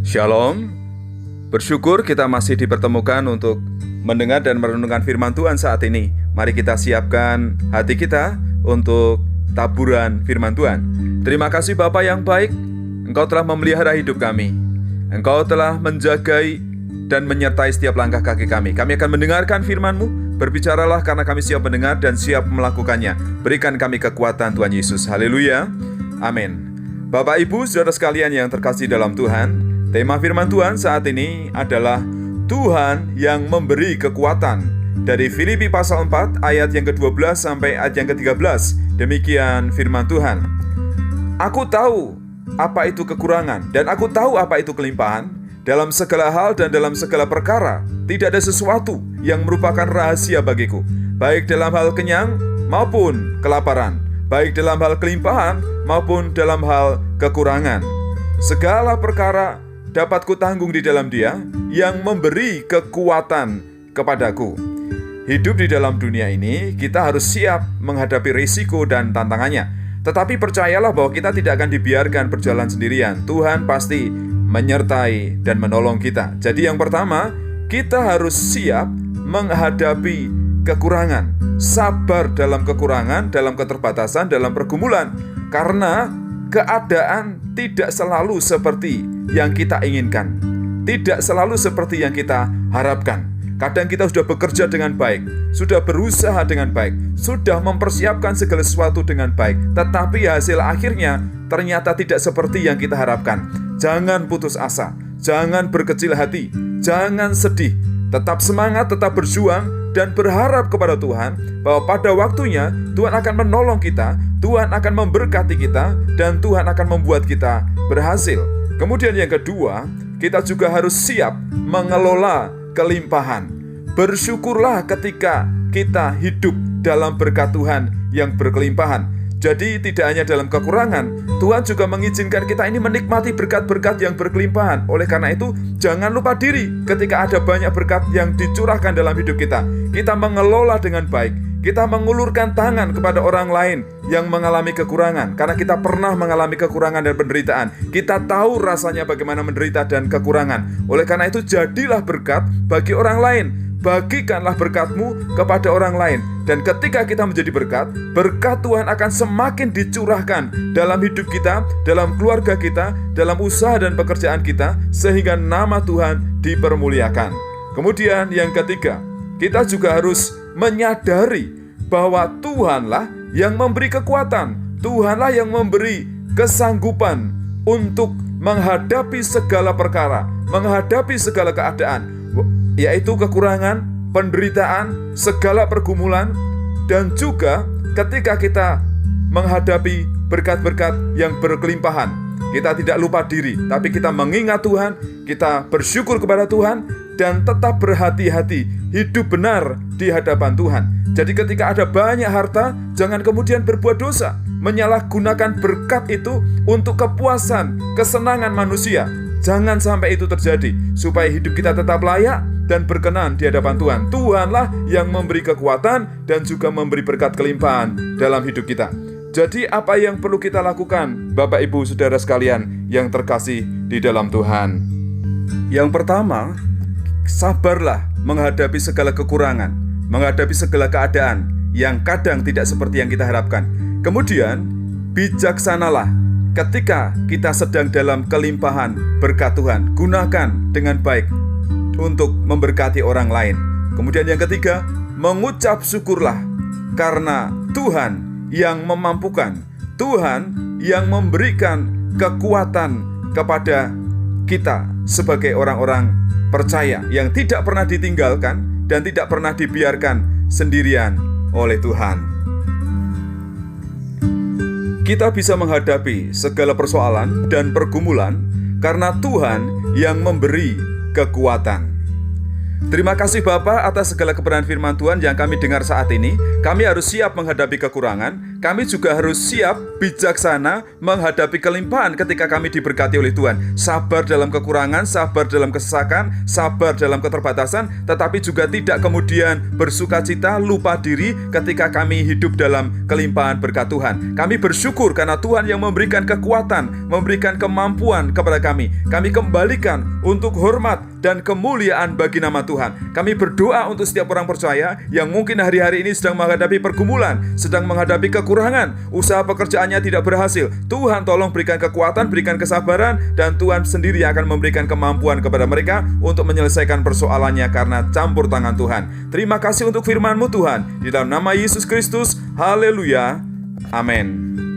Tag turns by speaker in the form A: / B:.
A: Shalom, bersyukur kita masih dipertemukan untuk mendengar dan merenungkan firman Tuhan saat ini. Mari kita siapkan hati kita untuk taburan firman Tuhan. Terima kasih Bapa yang baik, Engkau telah memelihara hidup kami. Engkau telah menjagai dan menyertai setiap langkah kaki kami. Kami akan mendengarkan firman-Mu, berbicaralah karena kami siap mendengar dan siap melakukannya. Berikan kami kekuatan Tuhan Yesus. Haleluya, amin. Bapak, Ibu, saudara sekalian yang terkasih dalam Tuhan, tema firman Tuhan saat ini adalah Tuhan yang memberi kekuatan. Dari Filipi pasal 4 ayat yang ke-12 sampai ayat yang ke-13. Demikian firman Tuhan. Aku tahu apa itu kekurangan dan aku tahu apa itu kelimpahan. Dalam segala hal dan dalam segala perkara tidak ada sesuatu yang merupakan rahasia bagiku, baik dalam hal kenyang maupun kelaparan, baik dalam hal kelimpahan maupun dalam hal kekurangan. Segala perkara dapat kutanggung di dalam Dia yang memberi kekuatan kepadaku. Hidup di dalam dunia ini, kita harus siap menghadapi risiko dan tantangannya. Tetapi percayalah bahwa kita tidak akan dibiarkan berjalan sendirian. Tuhan pasti menyertai dan menolong kita. Jadi yang pertama, kita harus siap menghadapi kekurangan. Sabar dalam kekurangan, dalam keterbatasan, dalam pergumulan. Karena keadaan tidak selalu seperti yang kita inginkan, tidak selalu seperti yang kita harapkan. Kadang kita sudah bekerja dengan baik, sudah berusaha dengan baik, sudah mempersiapkan segala sesuatu dengan baik, tetapi hasil akhirnya ternyata tidak seperti yang kita harapkan. Jangan putus asa, jangan berkecil hati, jangan sedih. Tetap semangat, tetap berjuang, dan berharap kepada Tuhan bahwa pada waktunya Tuhan akan menolong kita, Tuhan akan memberkati kita, dan Tuhan akan membuat kita berhasil. Kemudian yang kedua, kita juga harus siap mengelola kelimpahan. Bersyukurlah ketika kita hidup dalam berkat Tuhan yang berkelimpahan. Jadi tidak hanya dalam kekurangan, Tuhan juga mengizinkan kita ini menikmati berkat-berkat yang berkelimpahan. Oleh karena itu, jangan lupa diri ketika ada banyak berkat yang dicurahkan dalam hidup kita. Kita mengelola dengan baik. Kita mengulurkan tangan kepada orang lain yang mengalami kekurangan. Karena kita pernah mengalami kekurangan dan penderitaan. Kita tahu rasanya bagaimana menderita dan kekurangan. Oleh karena itu, jadilah berkat bagi orang lain. Bagikanlah berkat-Mu kepada orang lain. Dan ketika kita menjadi berkat, berkat Tuhan akan semakin dicurahkan dalam hidup kita, dalam keluarga kita, dalam usaha dan pekerjaan kita, sehingga nama Tuhan dipermuliakan. Kemudian yang ketiga, kita juga harus menyadari bahwa Tuhanlah yang memberi kekuatan, Tuhanlah yang memberi kesanggupan untuk menghadapi segala perkara, menghadapi segala keadaan, yaitu kekurangan, penderitaan, segala pergumulan, dan juga ketika kita menghadapi berkat-berkat yang berkelimpahan, kita tidak lupa diri, tapi kita mengingat Tuhan, kita bersyukur kepada Tuhan, dan tetap berhati-hati, hidup benar di hadapan Tuhan. Jadi ketika ada banyak harta, jangan kemudian berbuat dosa, menyalahgunakan berkat itu untuk kepuasan, kesenangan manusia. Jangan sampai itu terjadi, supaya hidup kita tetap layak dan berkenan di hadapan Tuhan. Tuhanlah yang memberi kekuatan dan juga memberi berkat kelimpahan dalam hidup kita. Jadi apa yang perlu kita lakukan, Bapak, Ibu, Saudara sekalian yang terkasih di dalam Tuhan? Yang pertama, sabarlah menghadapi segala kekurangan, menghadapi segala keadaan yang kadang tidak seperti yang kita harapkan. Kemudian, bijaksanalah ketika kita sedang dalam kelimpahan berkat Tuhan. Gunakan dengan baik untuk memberkati orang lain. Kemudian yang ketiga, mengucap syukurlah karena Tuhan yang memampukan, Tuhan yang memberikan kekuatan kepada kita sebagai orang-orang percaya yang tidak pernah ditinggalkan dan tidak pernah dibiarkan sendirian oleh Tuhan. Kita bisa menghadapi segala persoalan dan pergumulan karena Tuhan yang memberi kekuatan. Terima kasih Bapa atas segala kebenaran firman Tuhan yang kami dengar saat ini. Kami harus siap menghadapi kekurangan kami juga harus siap, bijaksana menghadapi kelimpahan ketika kami diberkati oleh Tuhan. Sabar dalam kekurangan, sabar dalam kesesakan, sabar dalam keterbatasan, tetapi juga tidak kemudian bersukacita, lupa diri ketika kami hidup dalam kelimpahan berkat Tuhan. Kami bersyukur karena Tuhan yang memberikan kekuatan, memberikan kemampuan kepada kami. Kami kembalikan untuk hormat dan kemuliaan bagi nama Tuhan. Kami berdoa untuk setiap orang percaya yang mungkin hari-hari ini sedang menghadapi pergumulan, sedang menghadapi kekurangan, usaha pekerjaannya tidak berhasil. Tuhan tolong berikan kekuatan, berikan kesabaran, dan Tuhan sendiri akan memberikan kemampuan kepada mereka untuk menyelesaikan persoalannya karena campur tangan Tuhan. Terima kasih untuk firman-Mu Tuhan. Di dalam nama Yesus Kristus, haleluya, amin.